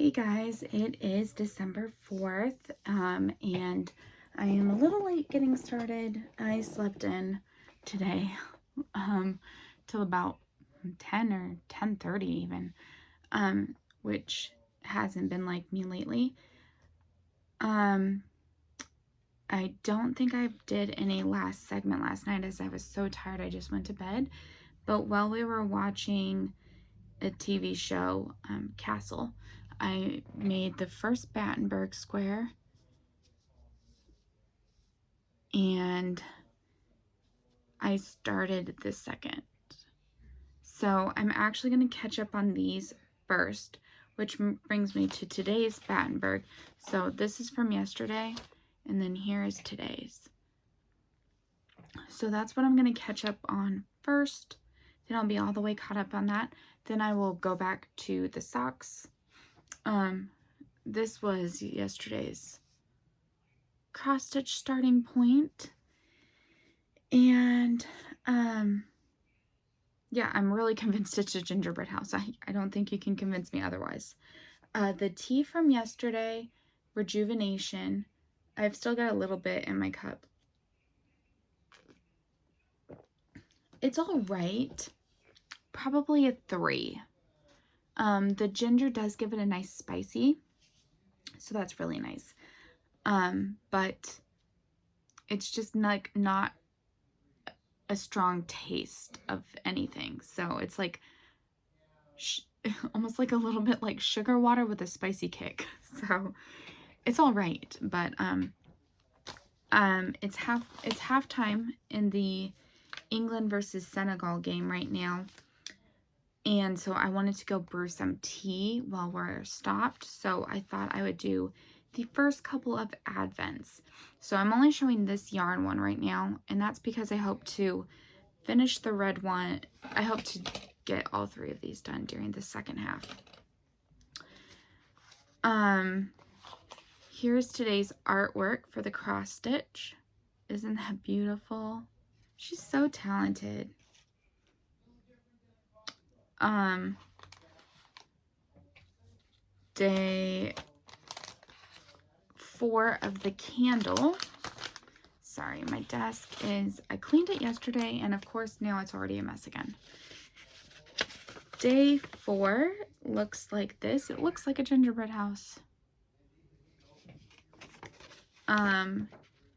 Hey guys, it is December 4th, and I am a little late getting started. I slept in today, till about 10 or 10:30 even, which hasn't been like me lately. I don't think I did any last segment last night as I was so tired I just went to bed, but while we were watching a TV show, Castle, I made the first Battenberg square, and I started the second. So I'm actually going to catch up on these first, which brings me to today's Battenberg. So this is from yesterday, and then here is today's. So that's what I'm going to catch up on first. Then I'll be all the way caught up on that. Then I will go back to the socks. This was yesterday's cross stitch starting point, and yeah, I'm really convinced it's a gingerbread house. I don't think you can convince me otherwise. The tea from yesterday, Rejuvenation, I've still got a little bit in my cup. It's all right, probably a 3. The ginger does give it a nice spicy, so that's really nice. But it's just like not a strong taste of anything. So it's like almost like a little bit like sugar water with a spicy kick. So it's all right, but it's halftime in the England versus Senegal game right now. And so I wanted to go brew some tea while we're stopped. So I thought I would do the first couple of advents. So I'm only showing this yarn one right now, and that's because I hope to finish the red one. I hope to get all 3 of these done during the second half. Here's today's artwork for the cross stitch. Isn't that beautiful? She's so talented. Day 4 of the candle. Sorry, my desk is, I cleaned it yesterday, and of course now it's already a mess again. Day 4 looks like this. It looks like a gingerbread house.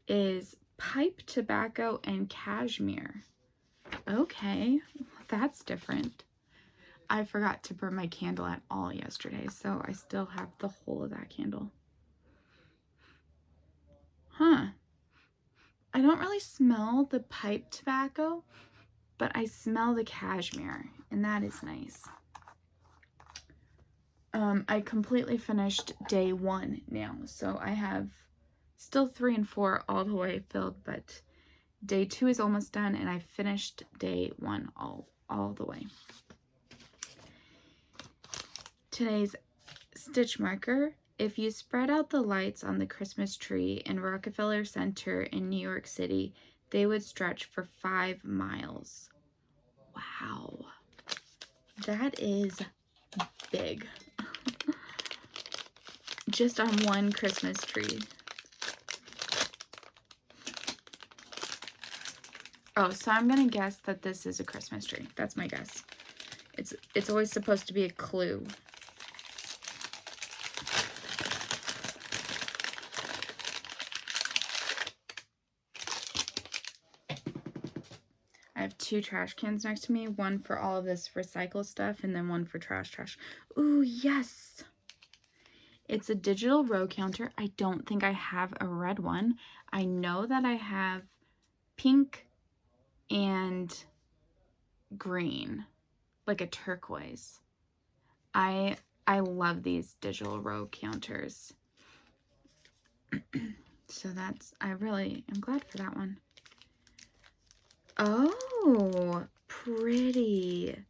Is pipe tobacco and cashmere. Okay, that's different. I forgot to burn my candle at all yesterday, so I still have the whole of that candle. Huh. I don't really smell the pipe tobacco, but I smell the cashmere, and that is nice. I completely finished day 1 now, so I have still 3 and 4 all the way filled, but day 2 is almost done, and I finished day 1 all the way. Today's stitch marker: if you spread out the lights on the Christmas tree in Rockefeller Center in New York City, they would stretch for 5 miles. Wow, that is big. Just on one Christmas tree. Oh, so I'm gonna guess that this is a Christmas tree. That's my guess. It's always supposed to be a clue. I have 2 trash cans next to me, one for all of this recycle stuff and then one for trash. Ooh, yes. It's a digital row counter. I don't think I have a red one. I know that I have pink and green, like a turquoise. I love these digital row counters. So that's, I really am glad for that one. Oh, pretty.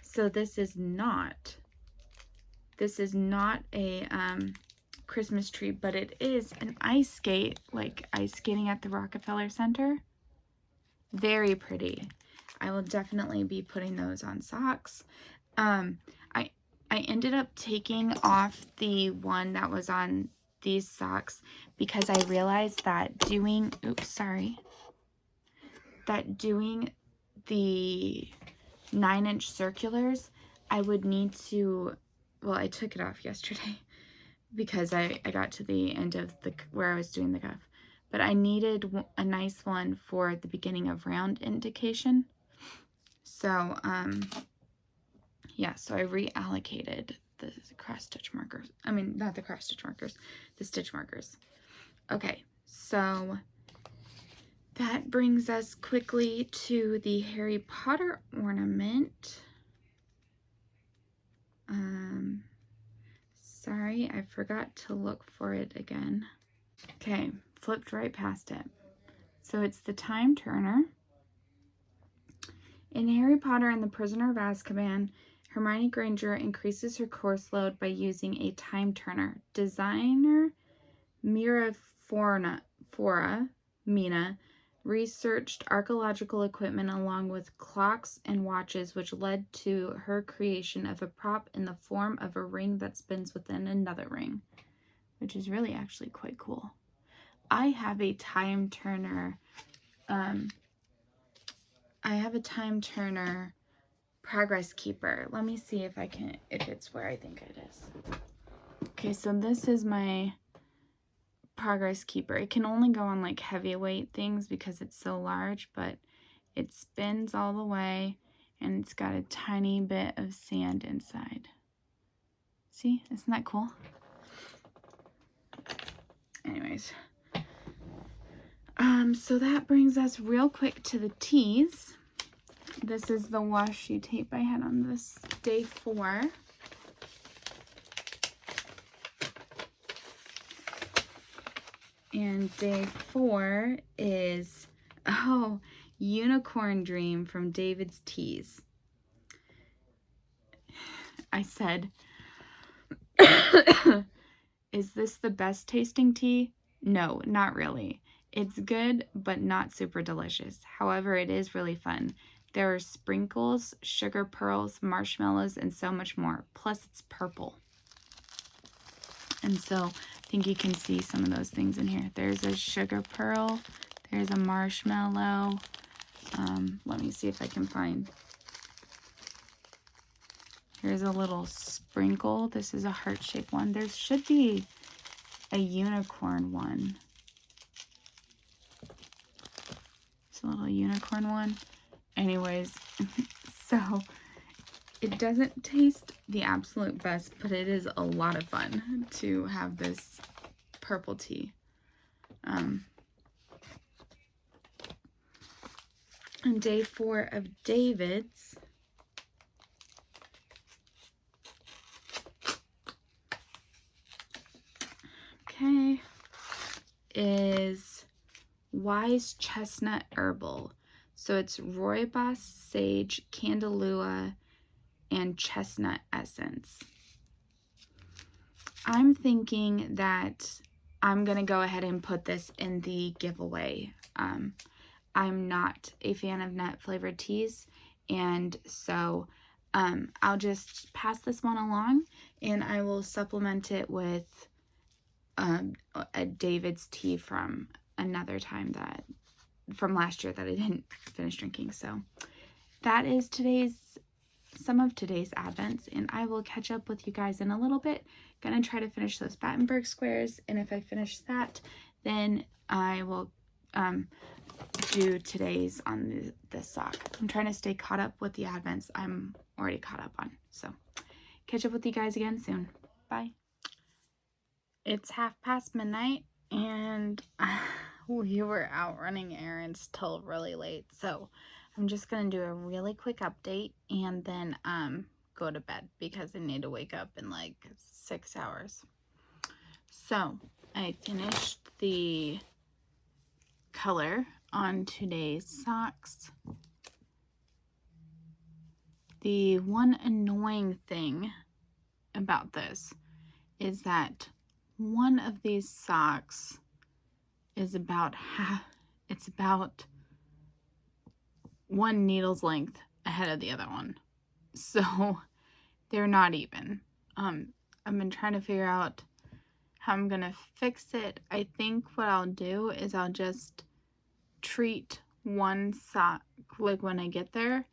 So this is not a Christmas tree, but it is an ice skate, like ice skating at the Rockefeller Center. Very pretty. I will definitely be putting those on socks. I I ended up taking off the one that was on these socks because I realized that doing the 9-inch circulars, I would need to, well, I took it off yesterday because I got to the end of where I was doing the cuff, but I needed a nice one for the beginning of round indication. So, yeah, so I reallocated the cross stitch markers. I mean, not the cross stitch markers, the stitch markers. Okay, so that brings us quickly to the Harry Potter ornament. Sorry, I forgot to look for it again. Okay, flipped right past it. So it's the time turner. In Harry Potter and the Prisoner of Azkaban, Hermione Granger increases her course load by using a time turner. Designer Mina researched archaeological equipment along with clocks and watches, which led to her creation of a prop in the form of a ring that spins within another ring, which is really actually quite cool. I have a time turner. Progress keeper. Let me see if it's where I think it is. Okay, so this is my progress keeper. It can only go on like heavyweight things because it's so large, but it spins all the way and it's got a tiny bit of sand inside. See, isn't that cool? Anyways, so that brings us real quick to the tees. This is the washi tape I had on this day 4. And day 4 is, Unicorn Dream from David's Tees. I said, is this the best tasting tea? No, not really. It's good, but not super delicious. However, it is really fun. There are sprinkles, sugar pearls, marshmallows, and so much more. Plus, it's purple. And so, I think you can see some of those things in here. There's a sugar pearl. There's a marshmallow. Let me see if I can find. Here's a little sprinkle. This is a heart-shaped one. There should be a unicorn one. It's a little unicorn one. Anyways, so it doesn't taste the absolute best, but it is a lot of fun to have this purple tea. On day 4 of David's, is Wise Chestnut Herbal. So it's rooibos, sage, candelua, and chestnut essence. I'm thinking that I'm going to go ahead and put this in the giveaway. I'm not a fan of nut flavored teas, and so I'll just pass this one along, and I will supplement it with a David's tea from another time from last year that I didn't finish drinking. So that is some of today's advents, and I will catch up with you guys in a little bit. Gonna try to finish those Battenberg squares, and if I finish that, then I will do today's on this sock. I'm trying to stay caught up with the advents I'm already caught up on. So catch up with you guys again soon. Bye. It's midnight, and we were out running errands till really late, so I'm just gonna do a really quick update and then go to bed because I need to wake up in like 6 hours. So I finished the color on today's socks. The one annoying thing about this is that one of these socks is about one needle's length ahead of the other one. So they're not even. I've been trying to figure out how I'm gonna fix it. I think what I'll do is I'll just treat one sock, like when I get there,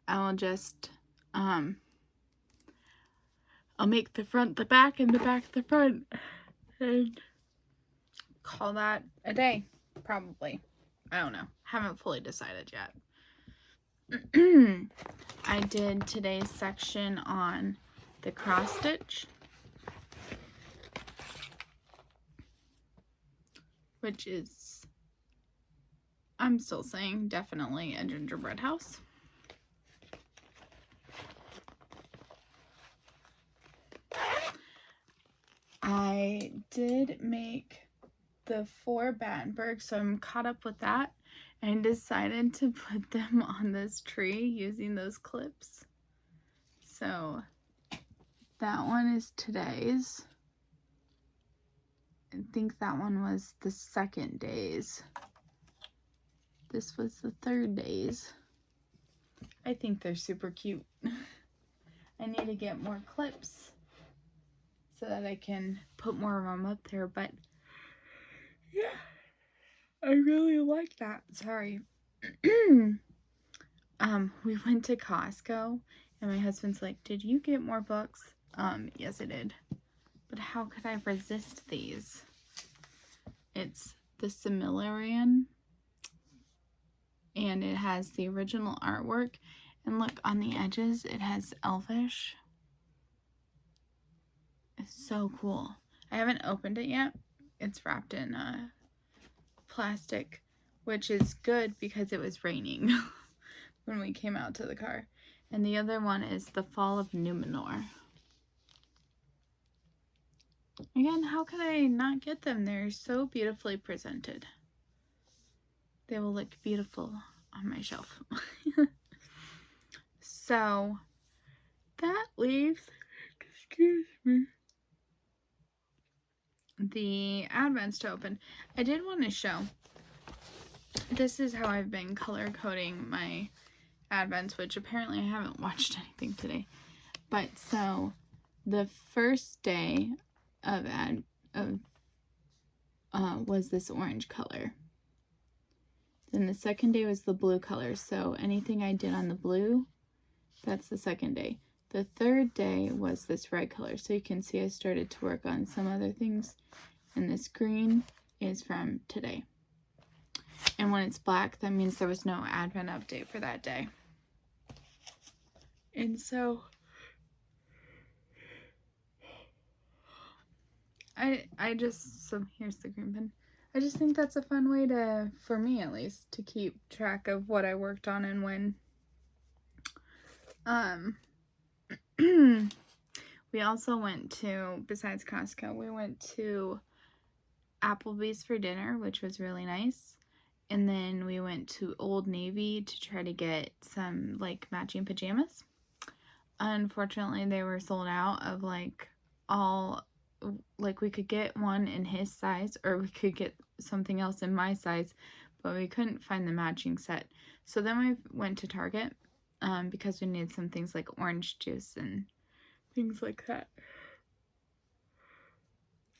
I'll just, I'll make the front the back and the back the front, and call that a day, probably. I don't know. Haven't fully decided yet. I did today's section on the cross stitch, which is, I'm still saying, definitely a gingerbread house. I did make the 4 Battenberg, so I'm caught up with that, and decided to put them on this tree using those clips. So that one is today's. I think that one was the 2nd day's. This was the 3rd day's. I think they're super cute. I need to get more clips so that I can put more of them up there, but yeah, I really like that. Sorry. We went to Costco and my husband's like, "Did you get more books?" Yes I did. But how could I resist these? It's the Similarian, and it has the original artwork, and look on the edges, it has Elvish. It's so cool. I haven't opened it yet. It's wrapped in plastic, which is good because it was raining when we came out to the car. And the other one is The Fall of Numenor. Again, how could I not get them? They're so beautifully presented. They will look beautiful on my shelf. So that leaves, excuse me, the advents to open. I did want to show, this is how I've been color coding my advents, which apparently I haven't watched anything today. But so the first day of was this orange color. Then the 2nd day was the blue color. So anything I did on the blue, that's the 2nd day. The 3rd day was this red color. So you can see I started to work on some other things. And this green is from today. And when it's black, that means there was no advent update for that day. And so I just, so here's the green pen. I just think that's a fun way to, for me at least, to keep track of what I worked on and when. We also went to, besides Costco, we went to Applebee's for dinner, which was really nice. And then we went to Old Navy to try to get some, like, matching pajamas. Unfortunately, they were sold out of, like, all, like, we could get one in his size, or we could get something else in my size, but we couldn't find the matching set. So then we went to Target, because we needed some things like orange juice and things like that.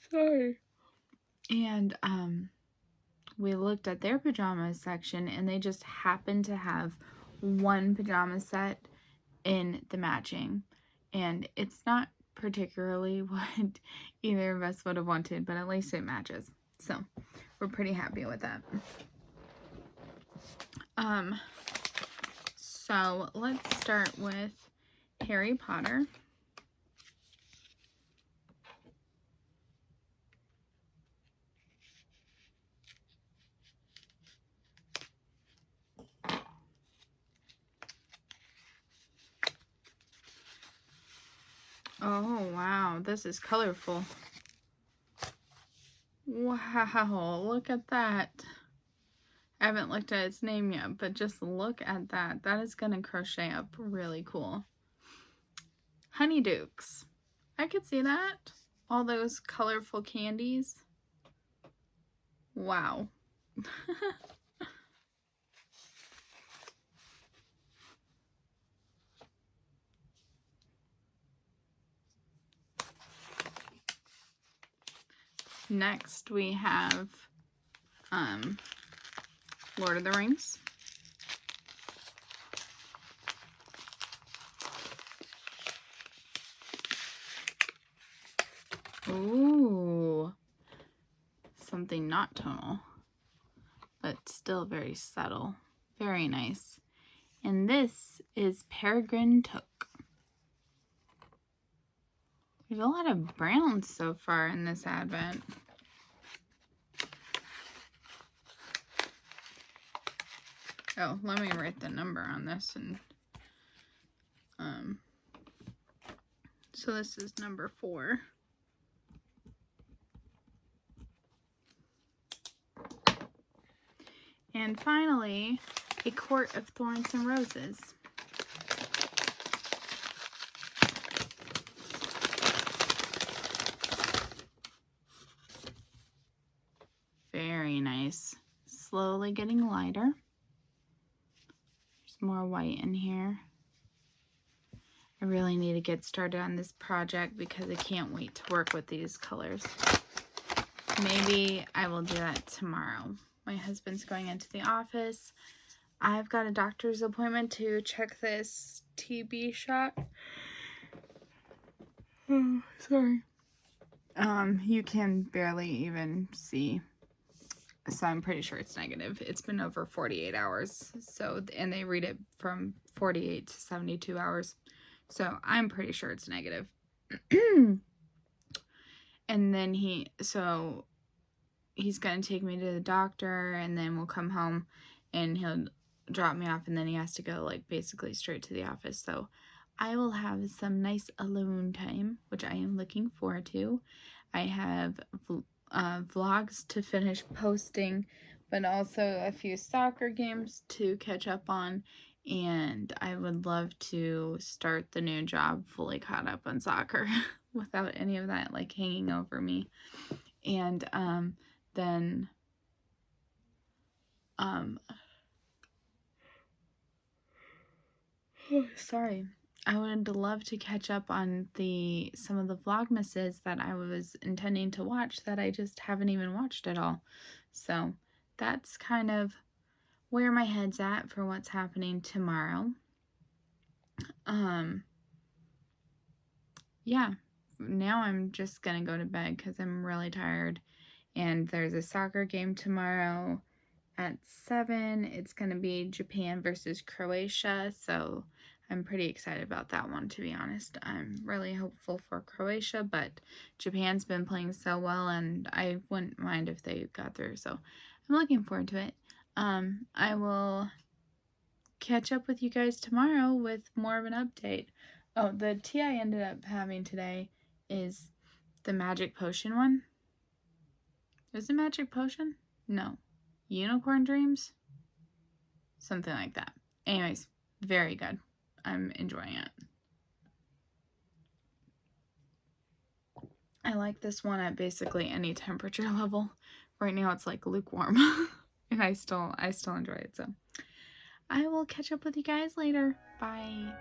Sorry. And, we looked at their pajamas section, and they just happened to have one pajama set in the matching. And it's not particularly what either of us would have wanted, but at least it matches. So we're pretty happy with that. So let's start with Harry Potter. Oh, wow, this is colorful. Wow, look at that. I haven't looked at its name yet, but just look at that. That is going to crochet up really cool. Honeydukes. I could see that. All those colorful candies. Wow. Next we have Lord of the Rings. Ooh, something not tonal, but still very subtle. Very nice. And this is Peregrine Took. There's a lot of browns so far in this advent. Oh, let me write the number on this. And so this is number 4. And finally, A Court of Thorns and Roses. Very nice. Slowly getting lighter. There's more white in here. I really need to get started on this project because I can't wait to work with these colors. Maybe I will do that tomorrow. My husband's going into the office. I've got a doctor's appointment to check this TB shot. Oh, sorry. You can barely even see. So I'm pretty sure it's negative. It's been over 48 hours. So, and they read it from 48 to 72 hours. So I'm pretty sure it's negative. And then he's going to take me to the doctor, and then we'll come home and he'll drop me off, and then he has to go like basically straight to the office. So I will have some nice alone time, which I am looking forward to. I have vlogs to finish posting, but also a few soccer games to catch up on, and I would love to start the new job fully caught up on soccer without any of that like hanging over me. And then sorry, I would love to catch up on some of the Vlogmases that I was intending to watch that I just haven't even watched at all. So that's kind of where my head's at for what's happening tomorrow. Yeah, now I'm just gonna go to bed because I'm really tired, and there's a soccer game tomorrow at 7. It's gonna be Japan versus Croatia, so I'm pretty excited about that one, to be honest. I'm really hopeful for Croatia, but Japan's been playing so well, and I wouldn't mind if they got through, so I'm looking forward to it. I will catch up with you guys tomorrow with more of an update. Oh, the tea I ended up having today is the Magic Potion one. Is it Magic Potion? No. Unicorn Dreams? Something like that. Anyways, very good. I'm enjoying it. I like this one at basically any temperature level. Right now it's like lukewarm. And I still enjoy it, so I will catch up with you guys later. Bye.